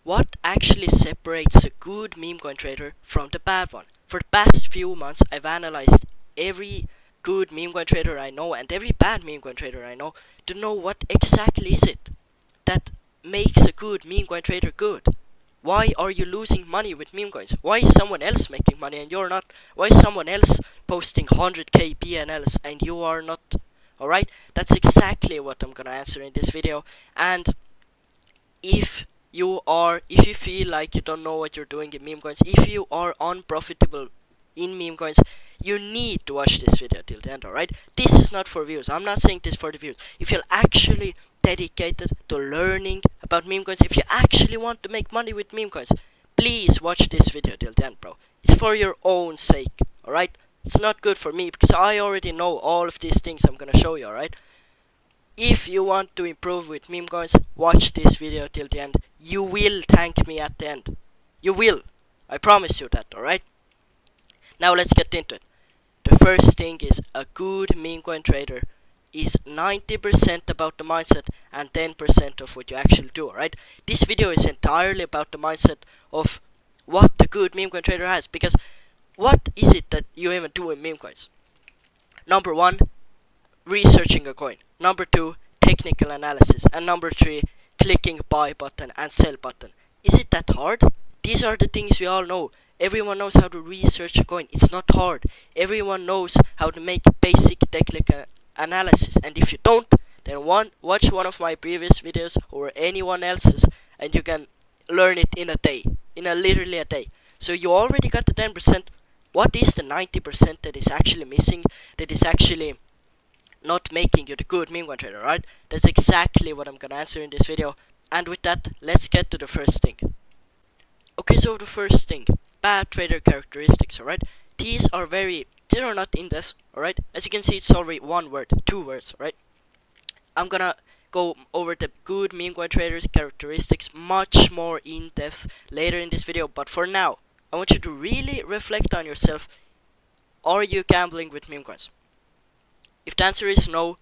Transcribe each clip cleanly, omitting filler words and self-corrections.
What actually separates a good meme coin trader from the bad one? For the past few months, I've analyzed every good meme coin trader I know and every bad meme coin trader I know to know what exactly is it that makes a good meme coin trader good. Why are you losing money with meme coins? Why is someone else making money and you're not? Why is someone else posting 100k PNLs and you are not? Alright, that's exactly what I'm gonna answer in this video. And if you feel like you don't know what you're doing in meme coins, if you are unprofitable in meme coins, you need to watch this video till the end. Alright, this is not for views. I'm not saying this for the views. If you're actually dedicated to learning about meme coins, if you actually want to make money with meme coins, please watch this video till the end, bro. It's for your own sake. Alright, it's not good for me because I already know all of these things I'm gonna show you. Alright, if you want to improve with meme coins, watch this video till the end. You will thank me at the end. You will. I promise you that, alright? Now let's get into it. The first thing is a good meme coin trader is 90% about the mindset and 10% of what you actually do, alright? This video is entirely about the mindset of what the good meme coin trader has, because what is it that you even do in meme coins? Number 1, researching a coin. Number 2, technical analysis. And number 3, clicking buy button and sell button. Is it that hard? These are the things we all know. Everyone knows how to research a coin. It's not hard. Everyone knows how to make basic technical analysis. And if you don't, then watch one of my previous videos or anyone else's and you can learn it in a day. Literally a day. So you already got the 10%. What is the 90% that is actually missing? That is actually not making you the good meme coin trader, right? That's exactly what I'm gonna answer in this video. And with that, let's get to the first thing. Okay, so the first thing, bad trader characteristics, alright? These are not in this, alright? As you can see, it's already one word, 2 words, alright? I'm gonna go over the good meme coin traders characteristics much more in depth later in this video, but for now, I want you to really reflect on yourself. Are you gambling with meme coins? If the answer is no,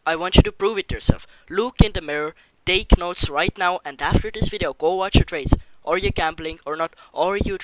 I want you to prove it yourself. Look in the mirror, take notes right now, and after this video, go watch your trades. Are you gambling or not? Are you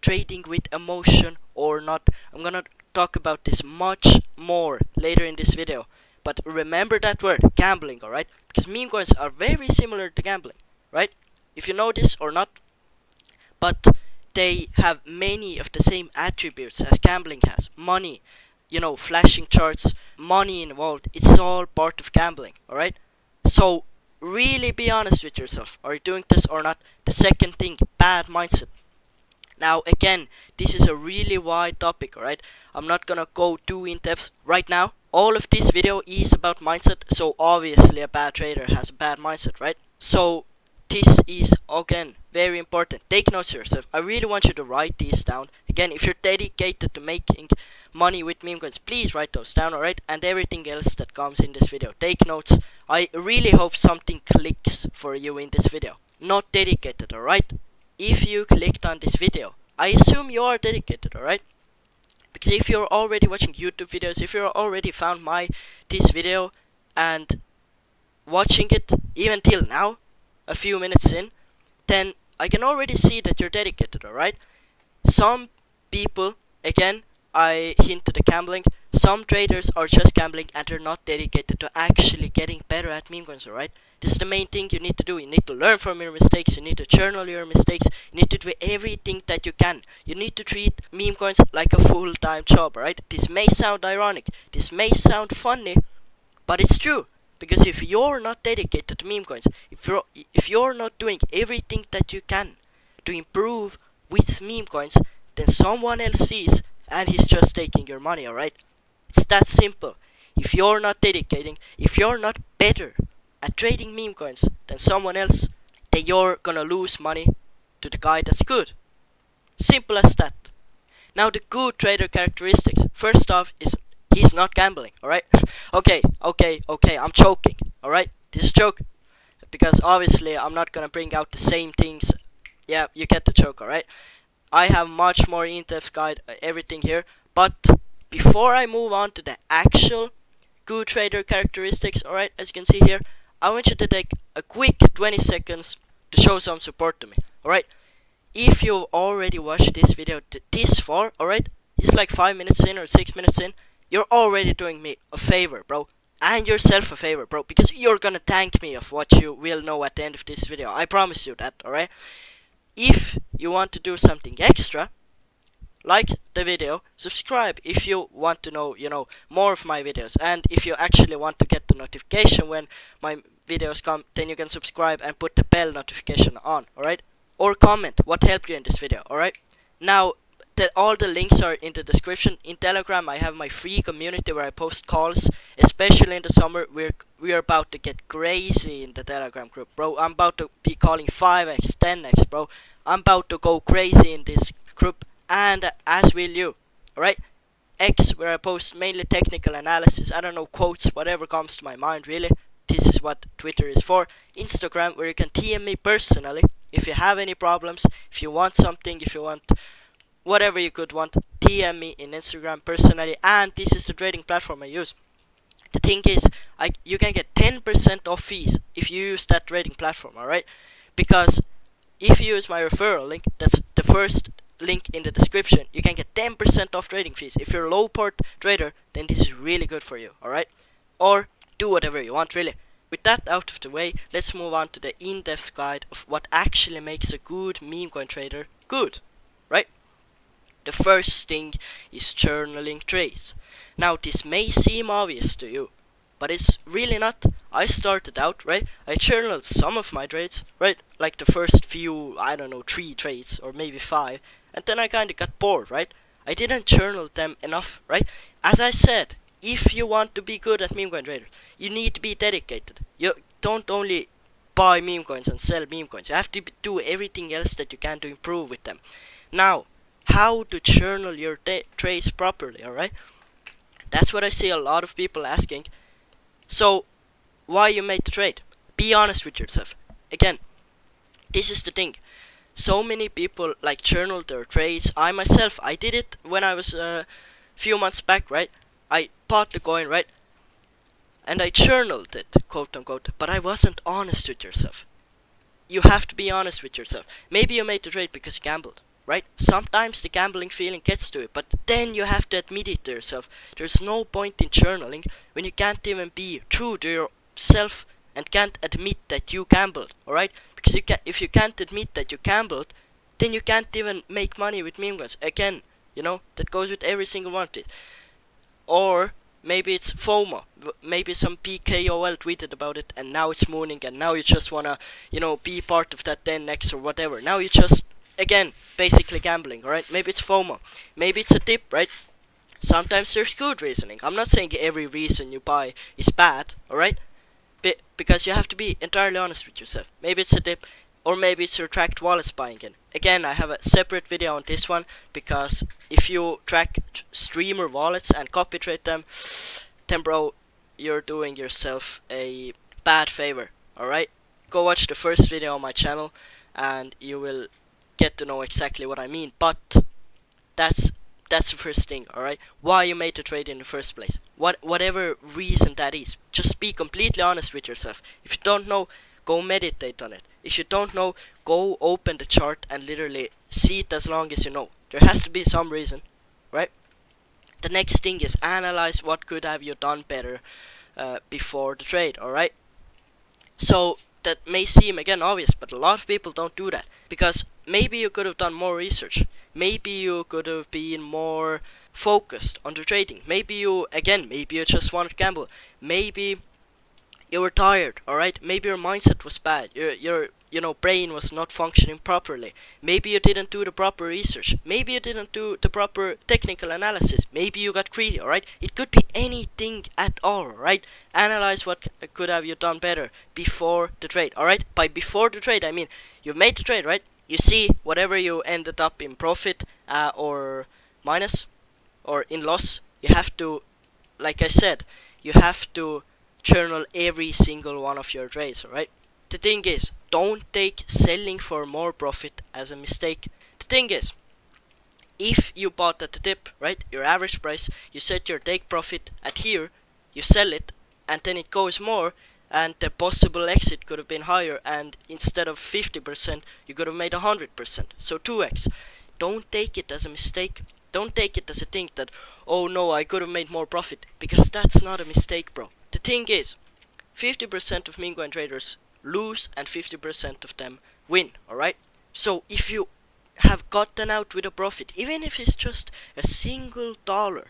trading with emotion or not? I'm gonna talk about this much more later in this video. But remember that word, gambling, alright? Because meme coins are very similar to gambling, right? If you know this or not, but they have many of the same attributes as gambling has. Money, flashing charts, money involved, it's all part of gambling, alright? So, really be honest with yourself. Are you doing this or not? The second thing, bad mindset. Now, again, this is a really wide topic, alright? I'm not gonna go too in depth right now. All of this video is about mindset, so obviously a bad trader has a bad mindset, right? So, this is, again, very important. Take notes yourself. I really want you to write these down. Again, if you're dedicated to making money with meme coins, please write those down, alright? And everything else that comes in this video. Take notes. I really hope something clicks for you in this video. Not dedicated, alright? If you clicked on this video, I assume you are dedicated, alright? Because if you're already watching YouTube videos, if you're already found this video and watching it even till now, a few minutes in, then I can already see that you're dedicated, alright? Some people, again, I hint to the gambling, some traders are just gambling and they're not dedicated to actually getting better at meme coins, alright? This is the main thing you need to do. You need to learn from your mistakes, you need to journal your mistakes, you need to do everything that you can. You need to treat meme coins like a full-time job, alright? This may sound ironic, this may sound funny, but it's true. Because if you're not dedicated to meme coins, if you're not doing everything that you can to improve with meme coins, then someone else sees and he's just taking your money, alright? It's that simple. If you're not dedicating, if you're not better at trading meme coins than someone else, then you're gonna lose money to the guy that's good. Simple as that. Now the good trader characteristics. First off is he's not gambling, alright? okay, I'm joking, alright? This is a joke. Because obviously I'm not gonna bring out the same things. Yeah, you get the joke, alright? I have much more in-depth guide, everything here. But before I move on to the actual good trader characteristics, alright, as you can see here, I want you to take a quick 20 seconds to show some support to me. Alright, if you've already watched this video this far, alright, it's like 5 minutes in or 6 minutes in, you're already doing me a favor, bro. And yourself a favor, bro, because you're gonna thank me of what you will know at the end of this video. I promise you that, alright? If you want to do something extra, like the video, subscribe if you want to know, more of my videos. And if you actually want to get the notification when my videos come, then you can subscribe and put the bell notification on, alright? Or comment what helped you in this video, alright? Now, all the links are in the description. In Telegram, I have my free community where I post calls, especially in the summer. We're about to get crazy in the Telegram group, bro. I'm about to be calling 5x, 10x, bro. I'm about to go crazy in this group, and as will you, alright? X, where I post mainly technical analysis, I don't know, quotes, whatever comes to my mind, really. This is what Twitter is for. Instagram, where you can TM me personally if you have any problems, if you want something, if you want whatever you could want, DM me in Instagram personally. And this is the trading platform I use. The thing is, you can get 10% off fees if you use that trading platform, alright? Because if you use my referral link, that's the first link in the description, you can get 10% off trading fees. If you're a low port trader, then this is really good for you, alright? Or do whatever you want, really. With that out of the way, let's move on to the in-depth guide of what actually makes a good meme coin trader good, right? The first thing is journaling trades. Now, this may seem obvious to you, but it's really not. I started out, right? I journaled some of my trades, right? Like the first few, I don't know, 3 trades or maybe 5, and then I kinda got bored, right? I didn't journal them enough, right? As I said, if you want to be good at meme coin traders, you need to be dedicated. You don't only buy meme coins and sell meme coins. You have to do everything else that you can to improve with them. Now, how to journal your trades properly, alright? That's what I see a lot of people asking. So, why you made the trade? Be honest with yourself. Again, this is the thing. So many people like journal their trades. I myself, I did it when I was a few months back, right? I bought the coin, right? And I journaled it, quote unquote, but I wasn't honest with yourself. You have to be honest with yourself. Maybe you made the trade because you gambled, right? Sometimes the gambling feeling gets to it, but then you have to admit it to yourself. There's no point in journaling when you can't even be true to yourself and can't admit that you gambled, alright? Because if you can't admit that you gambled, then you can't even make money with meme coins. Again, that goes with every single one of these. Or maybe it's FOMO. Maybe some PKOL tweeted about it and now it's mooning and now you just wanna, be part of that 10x or whatever. Now you just, again, basically gambling, alright? Maybe it's FOMO. Maybe it's a tip, right? Sometimes there's good reasoning. I'm not saying every reason you buy is bad, alright? Because you have to be entirely honest with yourself. Maybe it's a dip, or maybe it's your tracked wallets buying in. Again, I have a separate video on this one, because if you track streamer wallets and copy trade them, then bro, you're doing yourself a bad favor, alright? Go watch the first video on my channel and you will get to know exactly what I mean. But that's the first thing, alright? Why you made the trade in the first place. Whatever reason that is. Just be completely honest with yourself. If you don't know, go meditate on it. If you don't know, go open the chart and literally see it as long as you know. There has to be some reason, right? The next thing is analyze what could have you done better before the trade, alright? So, that may seem, again, obvious, but a lot of people don't do that. Because maybe you could have done more research. Maybe you could have been more focused on the trading. Maybe you just wanted to gamble. Maybe you were tired, alright? Maybe your mindset was bad. Your brain was not functioning properly. Maybe you didn't do the proper research. Maybe you didn't do the proper technical analysis. Maybe you got greedy, alright? It could be anything at all, right? Analyze what could have you done better before the trade, alright? By before the trade, I mean, you made the trade, right? You see whatever you ended up in profit or minus or in loss. You have to, like I said, you have to journal every single one of your trades, alright? The thing is, don't take selling for more profit as a mistake. The thing is, if you bought at the dip, right, your average price, you set your take profit at here, you sell it, and then it goes more, and the possible exit could have been higher, and instead of 50% you could have made 100%, so 2x. Don't take it as a mistake. Don't take it as a thing that, oh no, I could have made more profit, because that's not a mistake, bro. The thing is, 50% of meme coin traders lose and 50% of them win, alright? So if you have gotten out with a profit, even if it's just a single dollar,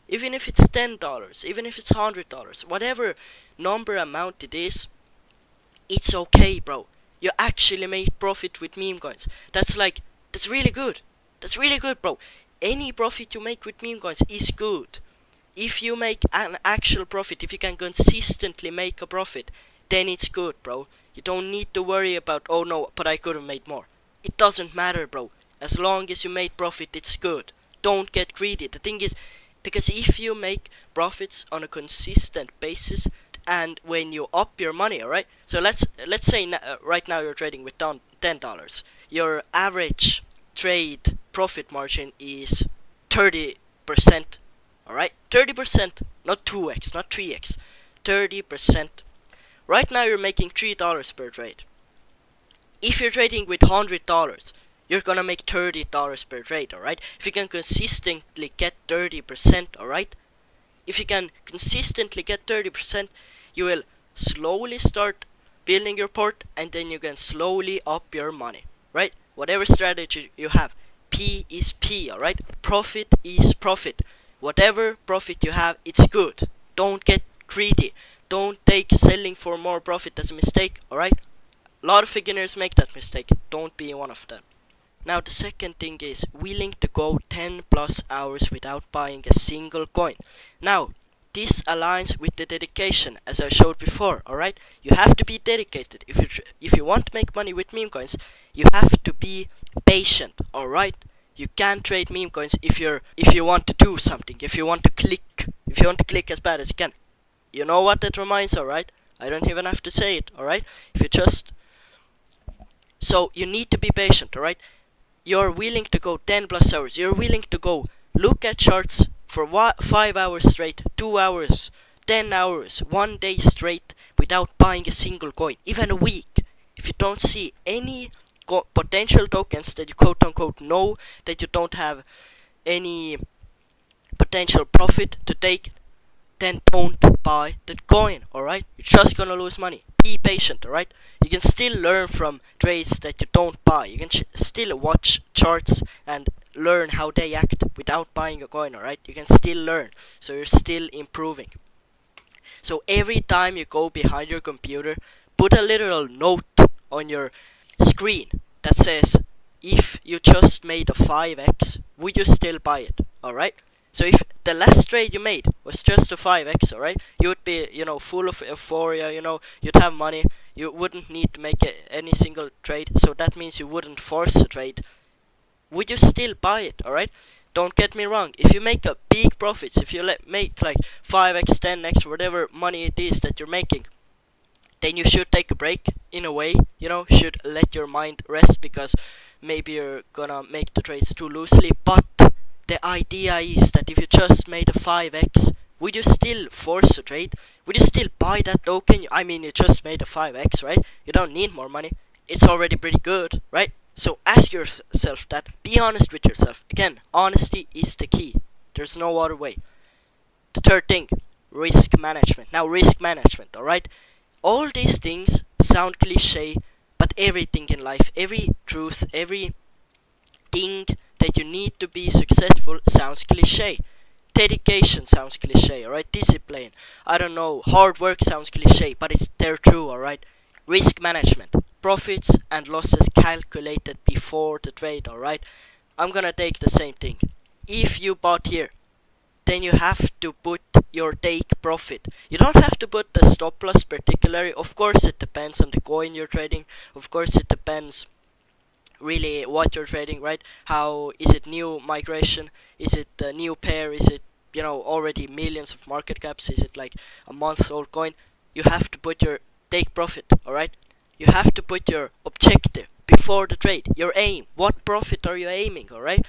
even if it's $10, even if it's $100, whatever number amount it is, it's okay, bro. You actually made profit with meme coins. That's really good. That's really good, bro. Any profit you make with meme coins is good. If you make an actual profit, if you can consistently make a profit, then it's good, bro. You don't need to worry about, oh no, but I could have made more. It doesn't matter, bro. As long as you made profit, it's good. Don't get greedy. The thing is, because if you make profits on a consistent basis, and when you up your money, alright? So let's say right now you're trading with $10. Your average trade profit margin is 30%, alright? 30%, not 2x, not 3x, 30%. Right now you're making $3 per trade. If you're trading with $100, you're gonna make $30 per trade, alright? If you can consistently get 30%, alright? If you can consistently get 30%, you will slowly start building your port, and then you can slowly up your money, right? Whatever strategy you have, P is P, alright? Profit is profit. Whatever profit you have, it's good. Don't get greedy. Don't take selling for more profit as a mistake, alright? A lot of beginners make that mistake. Don't be one of them. Now the second thing is willing to go 10 plus hours without buying a single coin. Now, this aligns with the dedication, as I showed before, alright? You have to be dedicated. If you want to make money with meme coins, you have to be patient, alright? You can't trade meme coins if you want to do something, if you want to click as bad as you can. You know what that reminds, alright? I don't even have to say it, alright? So you need to be patient, alright? You're willing to go 10 plus hours. You're willing to go look at charts for 5 hours straight, 2 hours, 10 hours, 1 day straight without buying a single coin, even a week. If you don't see any potential tokens that you quote unquote know that you don't have any potential profit to take, then don't buy that coin, alright? You're just gonna lose money. Be patient, alright? You can still learn from trades that you don't buy. You can still watch charts and learn how they act without buying a coin, alright? You can still learn, so you're still improving. So every time you go behind your computer, put a literal note on your screen that says, if you just made a 5x, would you still buy it, alright? So if the last trade you made was just a 5x, alright, you would be, full of euphoria, you'd have money, you wouldn't need to make any single trade, so that means you wouldn't force a trade. Would you still buy it, alright? Don't get me wrong, if you make a big profits, if you make like 5x, 10x, whatever money it is that you're making, then you should take a break, in a way, should let your mind rest, because maybe you're gonna make the trades too loosely, but the idea is that if you just made a 5x, would you still force a trade? Would you still buy that token? I mean, you just made a 5x, right? You don't need more money. It's already pretty good, right? So ask yourself that. Be honest with yourself. Again, honesty is the key. There's no other way. The third thing, risk management. Now, risk management, alright? All these things sound cliche, but everything in life, every truth, every thing that you need to be successful sounds cliche. Dedication sounds cliche, alright? Discipline, I don't know, hard work sounds cliche, but they're true, alright? Risk management, profits and losses calculated before the trade, alright? I'm gonna take the same thing. If you bought here, then you have to put your take profit. You don't have to put the stop loss particularly. Of course it depends on the coin you're trading. Of course it depends really what you're trading, right? How is it, new migration? Is it a new pair? Is it already millions of market caps? Is it like a month old coin? You have to put your take profit, alright? You have to put your objective before the trade, your aim. What profit are you aiming, alright?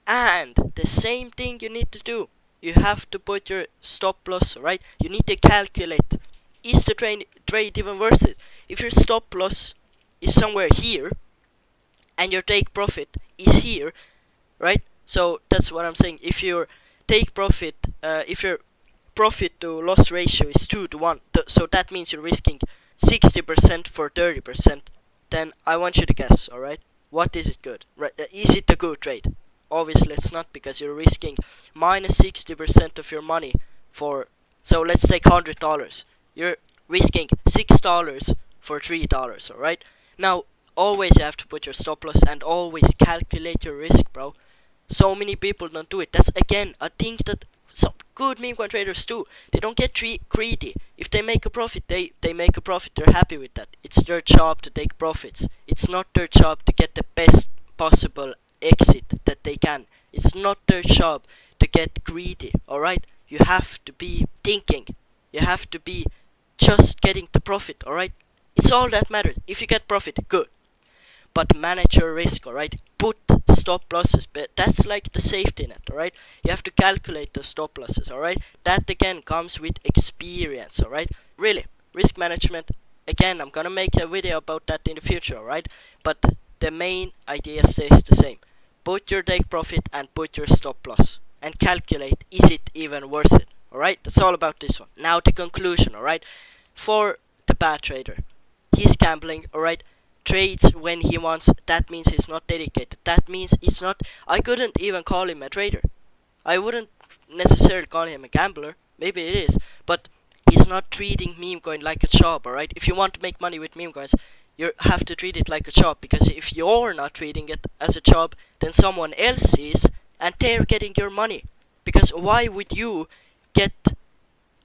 And the same thing you need to do. You have to put your stop loss, alright? You need to calculate is the trade even worth it? If your stop loss is somewhere here and your take profit is here, right? So that's what I'm saying. If your take profit, if your profit to loss ratio is 2 to 1, so that means you're risking 60% for 30%, then I want you to guess, alright? What is it good? Right? Is it a good trade? Obviously it's not, because you're risking minus 60% of your money for, so let's take $100. You're risking $6 for $3, alright? Now, always you have to put your stop loss and always calculate your risk, bro. So many people don't do it. That's again a thing that some good meme coin traders do. They don't get greedy. If they make a profit, they make a profit. They're happy with that. It's their job to take profits. It's not their job to get the best possible exit that they can. It's not their job to get greedy. Alright? You have to be thinking. You have to be just getting the profit. Alright? It's all that matters. If you get profit, good. But manage your risk, alright? Put stop losses, but that's like the safety net, alright? You have to calculate the stop losses, alright? That again comes with experience, alright? Really, risk management, again, I'm gonna make a video about that in the future, alright? But the main idea stays the same. Put your take profit and put your stop loss and calculate, is it even worth it, alright? That's all about this one. Now the conclusion, alright? For the bad trader, he's gambling, alright? Trades when he wants, that means he's not dedicated. That means it's not, I couldn't even call him a trader. I wouldn't necessarily call him a gambler. Maybe it is, but he's not treating meme coin like a job, alright? If you want to make money with meme coins, you have to treat it like a job, because if you're not treating it as a job, then someone else is, and they're getting your money. Because why would you get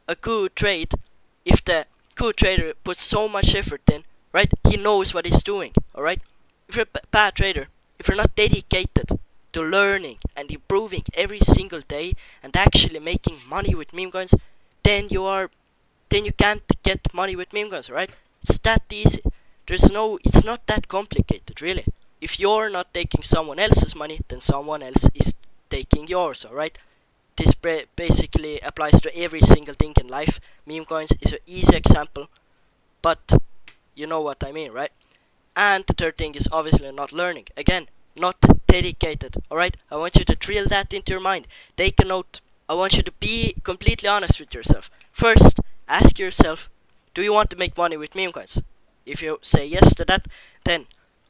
a good trade if the good trader puts so much effort in, right? He knows what he's doing, alright? If you're a bad trader, if you're not dedicated to learning and improving every single day and actually making money with meme coins, then you can't get money with meme coins, right? It's that easy. It's not that complicated, really. If you're not taking someone else's money, then someone else is taking yours, alright? This basically applies to every single thing in life. Meme coins is an easy example, but you know what I mean, right? And the third thing is obviously not learning. Again, not dedicated, alright? I want you to drill that into your mind. Take a note. I want you to be completely honest with yourself. First, ask yourself, do you want to make money with meme coins? If you say yes to that, then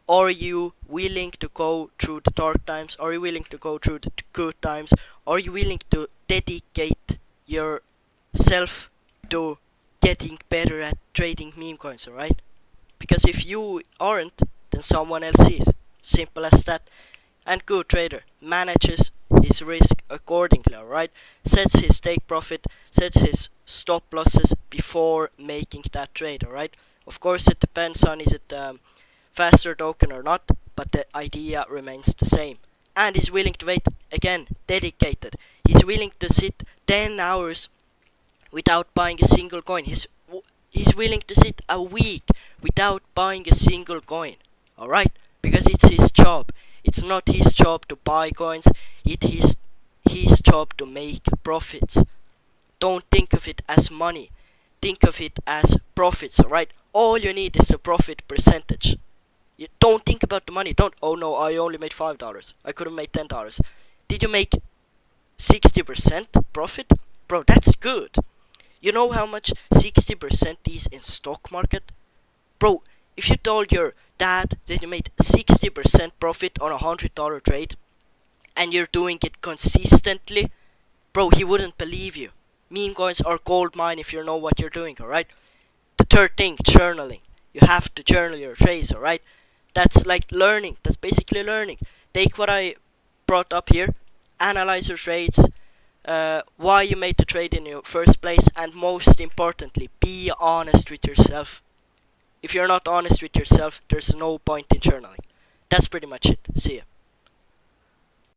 are you willing to go through the dark times? Are you willing to go through the good times? Are you willing to dedicate yourself to getting better at trading meme coins, alright? Because if you aren't, then someone else is. Simple as that. And good trader manages his risk accordingly, alright? Sets his take profit, sets his stop losses before making that trade, alright? Of course it depends on is it faster token or not, but the idea remains the same. And he's willing to wait, again, dedicated. He's willing to sit 10 hours without buying a single coin. He's willing to sit a week without buying a single coin, alright? Because it's his job. It's not his job to buy coins, it is his job to make profits. Don't think of it as money, think of it as profits, alright? All you need is the profit percentage. You don't think about the money. Don't, oh no, I only made $5. I could have made $10. Did you make 60% profit? Bro, that's good. You know how much 60% is in stock market? Bro, if you told your dad that you made 60% profit on a $100 trade and you're doing it consistently, bro, he wouldn't believe you. Meme coins are gold mine if you know what you're doing, alright? The third thing, journaling. You have to journal your trades, alright? That's like learning. That's basically learning. Take what I brought up here, analyze your trades, why you made the trade in your first place, and most importantly, be honest with yourself. If you're not honest with yourself, there's no point in journaling. That's pretty much it. See ya.